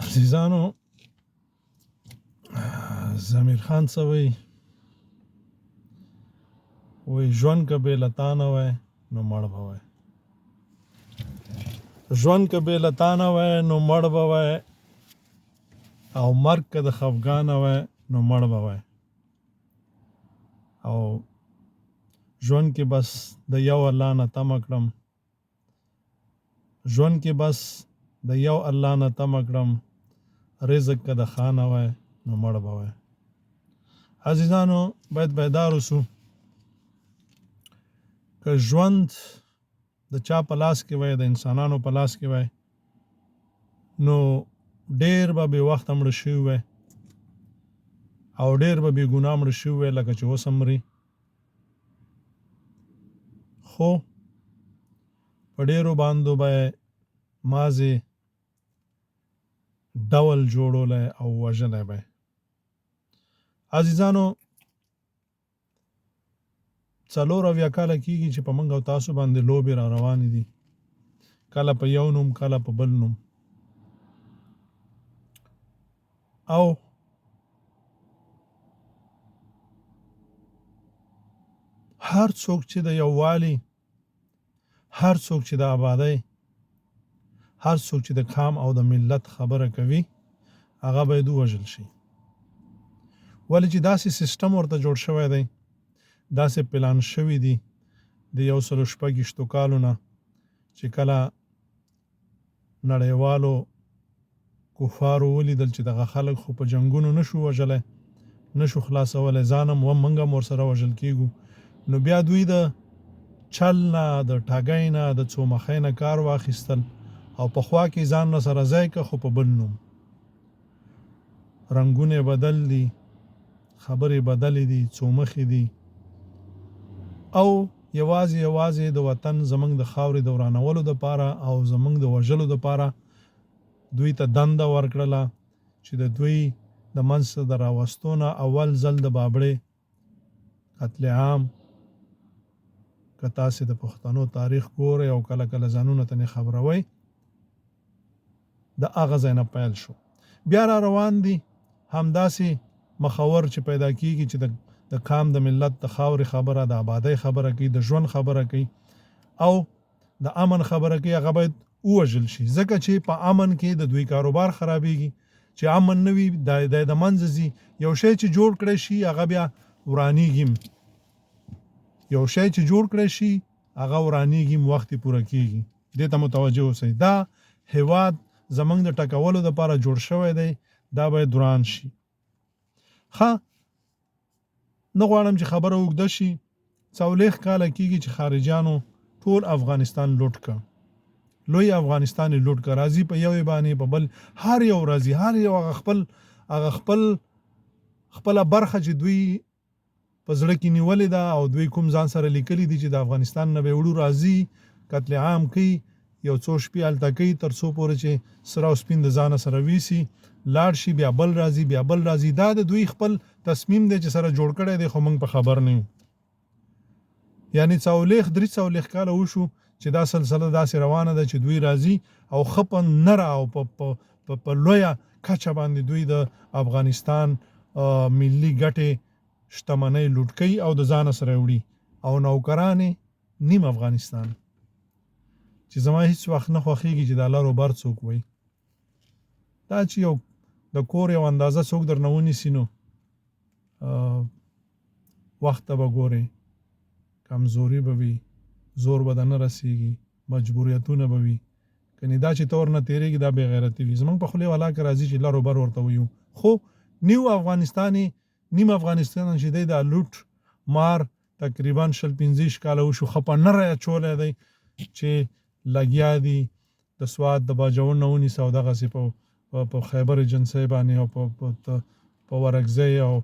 عزیزانو ضمیر خان څه وایي ژوند که بې له تا نه وای نو مړ به وای. ژوند که بې له تا نه وای نو مړ به وای، او مرګ که د خفګانه وای نو مړ به وای. او ژوند کې بس د یو الله نه تمه کړم، ژوند کې بس د یو الله نه تمه کړم، رزق که د خانه وای نو مړ به وای. عزیزانو باید بیدار اوسو که ژوند د چا په لاس کې وای، د انسانانو په لاس کې وای، نو ډیر به بې وخته مړه شوي وای او ډیر به بې ګناه مړه شوي وای لکه چې اوس هم مري. خو په ډیرو باندې به مازې ډول جوړولی او وژلی به. عزیزانو 4 کاله کېږي چې په موږ او تاسو باندې لوبې را روانې دي، کله په یو نوم کله په بل نوم. او هر څوک چې د یووالي، هر څوک چې د آبادۍ، هر څوک چې د قام او د ملت خبره کوي هغه باید ووژل شي. ولې چې داسې سیستم ورته جوړ شوی دی، داسې پلان شوي دي د 126 کالو نه چې کله نړیوالو کفارو ولیدل چې دغه خلک خو په جنګونو نشو وژلی، نشو خلاصولی، ځان هم موږ هم ورسره وژل کېږو، نو بیا دوی د چل نه، د ټاګۍ نه، د څو مخۍ نه کار واخیستل او په خوا کې ځان نه سره ځای که خو په بل نوم. رنګونه بدل دي، خبرې بدلې دي، څو مخې دي، او یوازې د وطن زمونږ د خاورې د ورانولو دپاره او زمونږ د وژلو دپاره دوی ته دنده ورکړله چې د دوی د منځ د راوستو نه اول ځل د بابړې قتل عام که تاسې د پښتنو تاریخ ګورئ او کله کله ځانونه ته خبروئ، د هغه ځای نه پیل شو. بیا را روان دي همداسې مخور چې پیدا کېږي چې د قام د ملت د خاورې خبره، د آبادۍ خبره کوي، د ژوند خبره کوي او د امن خبره کوي، هغه باید ووژل شي. ځکه چې په امن کې د دوی کاروبار خرابېږي. چې امن نه وي د منځه ځي، یو شی چې جوړ کړی شي هغه بیا ورانېږي، یو شی چې جوړ کړی شي هغه ورانېږي، وخت یې پوره کېږي. دې ته متوجه اوسئ. دا هیواد زمونږ د ټکولو دپاره جوړ شوی دی، دا باید وران شي. ښه، نه غواړم چې خبره اوږده شي. 40 کاله کېږي چې خارجیانو ټول افغانستان لوټ کړ، لوی افغانستان یې لوټ کړ، راځي په یوې باندې په بل، هر یو راځي، هر یو هغه خپله برخه چې دوی په زړه کې نیولې ده او دوی کوم ځان سره لیکلي دي چې د افغانستان نه به وړو راځي، قتل عام کوي، یو څو شپې هلته کوي تر څو پورې چې سره او سپین د ځانه سره ویسي، لاړ شي، بیا بل راځي، بیا بل راځي. دا د دوی خپل تصمیم دی چې سره جوړ کړی دی، خو موږ په خبر نه یو. یعنی 43 کاله وشو چې دا سلسله داسې روانه ده چې دوی راځي او ښه په نره او په لویه کچه باندې دوی د افغانستان ملي ګټې، شتمنۍ لوټ کوي او د ځانه سره وړي او نوکران نیم افغانستان. چې زما هیڅ وخت نه خوښېږي چې د الله روبر څوک وایي، دا چې یو د کور یو اندازه څوک درنه ونیسي نو وخت ته به ګورې، کمزوري به وي، زور به نه رسېږي، مجبوریتونه به وي. کنې دا چې تور نه تېرېږي دا بې غیرتي وي. زمونږ په خولې والا کې راځي چې الله روبر ورته ویو، خو نیم افغانستان چې دی دا لوټ مار تقریبا 15 کاله وشو، ښه په نره یې اچولی دی چې لګیا دي د سوات د باجوړ نه ونیسه او دغسې په خیبر ایجنسۍ باندې او په ورکزۍ او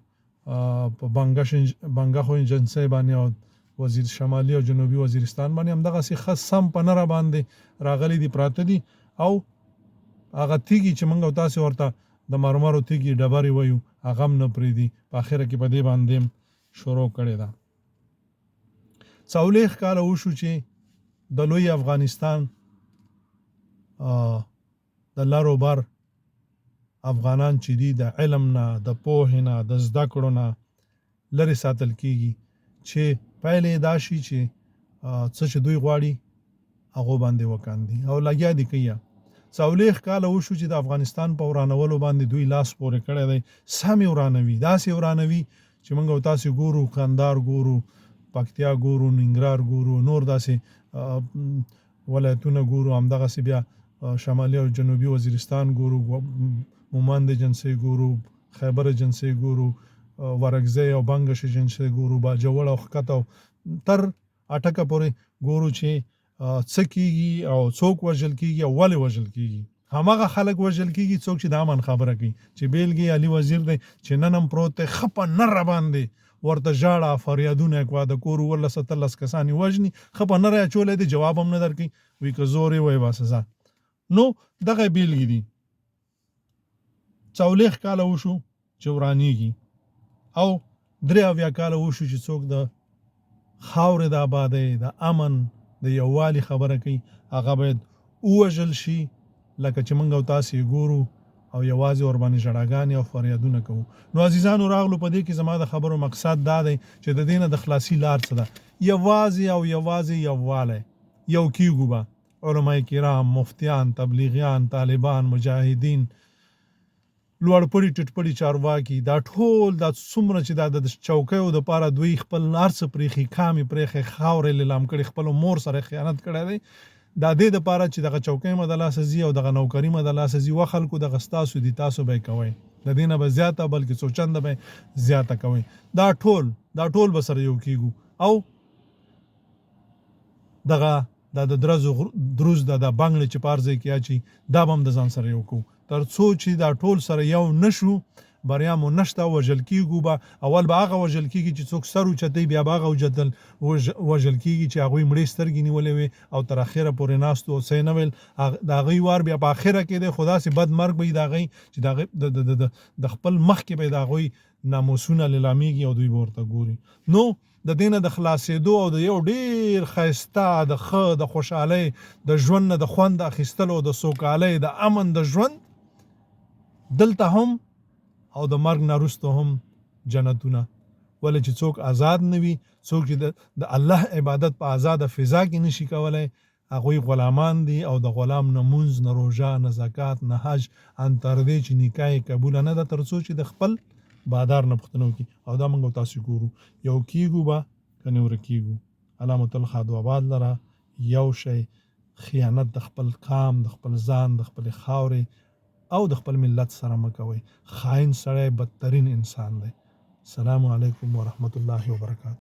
په بنګښو ایجنسۍ باندې او وزیر شمالي او جنوبي وزیرستان باندې همدغسې ښه سم په نره باندې راغلي دي، پراته دي. او هغه تیږي چې موږ او تاسې ورته د مرمرو تیږي ډبرې وایو هغه هم نه پرېږدي، په اخره کې په دې باندې شروع کړې ده. 40 کاله وشو چې د لوی افغانستان د لارو بر افغانان چې دي د علم نه، د پوهې نه، د زده کړو نه لرې ساتل کیږي چې پایلې دا شي چې څه چې دوی غواړي هغه باندې وکاندي او لګیا دي کوي. څولېخ کاله وشو چې د افغانستان په ورانولو باندې دوی لاس پورې کړی دی. سمې ورانوي، داسې ورانوي چې موږ او تاسې ګورو، کندهار ګورو، پکتیا ګورو، ننګرهار ګورو، نور داسې ولایتونه ګورو، همدغسې بیا شمالي او جنوبي وزیرستان ګورو، مومند ایجنسۍ ګورو، خیبر ایجنسۍ ګورو، ورکزی او بنګش ایجنسۍ ګورو، باجوړ او ښکته تر اټکه پورې ګورو چې څه کیږي او څوک وژل کیږي او ولې وژل کیږي. هماغه خلک وژل کیږي څوک چې د امن خبره کوي، چې بیلګې علي وزیر دی چې نن هم پروت دی، ښه په نره باندې ورته ژاړه، فریادونه یې کوه، د کور 13 کسان یې وژني، ښه په نره یې اچولی دی، جواب هم نه درکوي، وایي که زور یې وایي بس ځه. نو دغه بیلګې دي. 40 کاله وشو چې ورانېږي او 83 کاله وشو چې څوک د خاورې د آبادۍ، د امن، د یووالي خبره کوي، هغه باید ووژل شي لکه چې موږ او تاسې ګورو او یوازې ورباندې ژړاګانې او فریادونه کوو. نو عزیزانو راغلو، په دې کې زما د خبرو مقصد دا دی چې د دې نه د خلاصي لار څه ده. یوازې او یوازې یووالی، یو کیږو به علماء کرام، مفتیان، تبلیغیان، طالبان، مجاهدین، لوړپړي ټیټپړي چارواکي، دا ټول دا څومره چې دا د چوکیو دپاره دوی خپل هر څه پرېښي، کامې پرېښی، خاورې لیلام کړي، خپلو مور سره خیانت کړی دی، دا دې دپاره چې دغه چوکۍ مه د لاسه ځي او دغه نوکري مه د لاسه ځي. و خلکو دغه ستاسو دي، تاسو به یې کوئ، د دې نه به زیاته بلکې څو چنده به زیاته کوئ. دا ټول به سره یو کیږو او دغه د دروز د بنګلې چې پارځای کې اچي دا به هم د ځان سره یو کوو. تر څو چې دا ټول سره یو نشو، بریا مو نشته، وژل کیږو به. اول به هغه وژل کیږي چې څوک سر اوچتوي، بیا به هغه وژل کیږي چې هغوی مړې سترګې نیولې وي او تر اخره پورې ناست او څه یې نه ویل. د هغوی وار بیا په اخره کې دی، خو داسې بد مرګ به وي د هغوی چې د خپل مخ کې به د هغوی ناموسونه لیلامېږي او دوی به ورته ګوري. نو د دې نه د خلاصېدو او د یو ډېر ښایسته د ښه د خوشحالۍ د ژوند نه د خوند اخیستلو، د سوکالۍ، د امن د ژوند دلته هم او د مرګ نه وروسته هم جنتونه. ولې چې څوک آزاد نه وي، څوک چې د الله عبادت په آزاده فضا کې نشي کولی، هغوی غلامان دي او د غلام نه مونځ، نه روژه، نه زکات، نه حج، ان تر دې چې نکاح یې قبوله نه ده، تر څو چې د خپل بادار نه پوښتنه وکړي. او دا موږ تاسو ګورو، یو کیږو به که نه ورکیږو. الله مو تل ښاد و آباد لره. یو شی خیانت د خپل قام، د خپل ځان، د خپلې خاورې او د خپل ملت سره مه کوئ. خاین سړی بدترین انسان دی. السلام علیکم ورحمت الله وبرکاته.